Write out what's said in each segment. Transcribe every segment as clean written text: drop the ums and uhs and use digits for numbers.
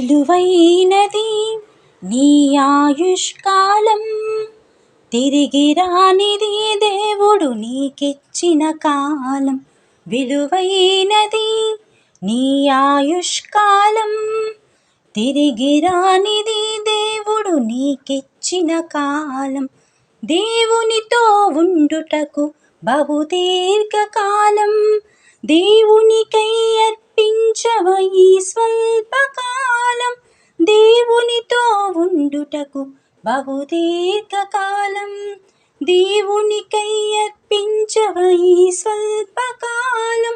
విలువైనది నీ ఆయుష్కాలం, తిరిగి రానిది దేవుడు నీకిచ్చిన కాలం. విలువైనది నీ ఆయుష్కాలం, తిరిగి రానిది దేవుడు నీకిచ్చిన కాలం. దేవునితో ఉండుటకు బహుదీర్ఘకాలం, దేవునికై అర్పించవ ఈ స్వల్పకాలం. దేవునితో ఉండుటకు బహుదీర్ఘకాలం, దేవునికై అర్పించవ ఈ స్వల్పకాలం.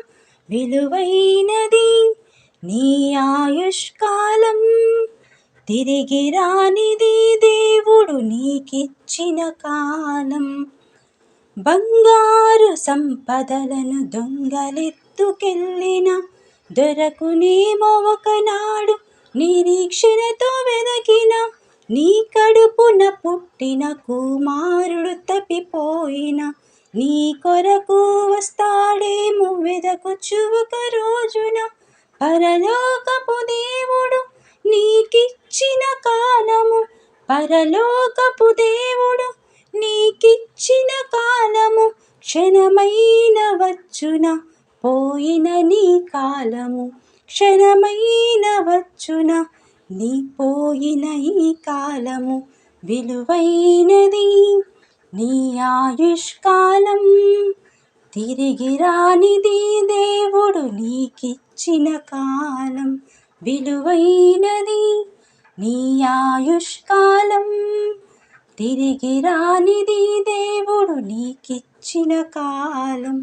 విలువైనది నీ ఆయుష్కాలం, తిరిగి రానిది దేవుడు నీకిచ్చిన కాలం. బంగారు సంపదలను దొంగలెత్తుకెళ్ళిన దొరకునేమో ఒకనాడు, నిరీక్షణతో వెదకిన నీ కడుపున పుట్టిన కుమారుడు తప్పిపోయిన, నీ కొరకు వస్తాడేమో వెదకుచు ఒక రోజున. పరలోకపు దేవుడు నీకిచ్చిన కాలము, పరలోకపు దేవుడు నీకిచ్చిన కాలము. క్షణమైన వచ్చున పోయిన నీ కాలము, క్షణమైన వచ్చున నీ పోయిన ఈ కాలము. విలువైనది నీ ఆయుష్కాలం, తిరిగి రానిది దేవుడు నీకిచ్చిన కాలం. విలువైనది నీ ఆయుష్కాలం, తిరిగి రానిది దేవుడు నీకిచ్చిన కాలం.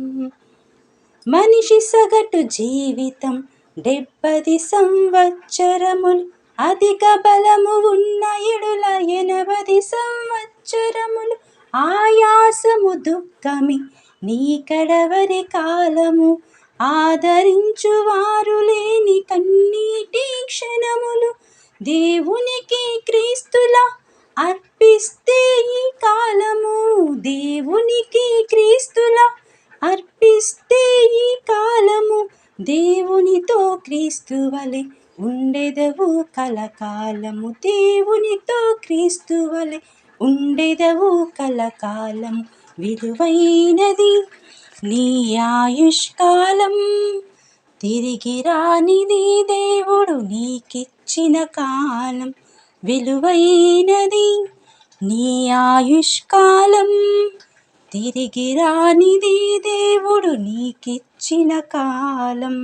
మనిషి సగటు జీవితం 70 సంవత్సరములు, అధిక బలము ఉన్న ఎడుల 80 సంవత్సరములు. ఆయాసము దుఃఖమి నీ కడవరి కాలము, ఆదరించువారు లేని కన్నీటి క్షణములు. దేవునికి క్రీస్తులా అర్పిస్తే ఈ కాలము, దేవునికి క్రీస్తులా అర్పిస్తే ఈ కాలము. దేవునితో క్రీస్తు వలె ఉండెదవు కలకాలము, దేవునితో క్రీస్తు వలె ఉండెదవు కలకాలము. విలువైనది నీ ఆయుష్కాలం, తిరిగి రానిది దేవుడు నీకిచ్చిన కాలం. విలువైనది నీ ఆయుష్కాలం, తిరిగి రానిది దేవుడు నీకిచ్చిన కాలం.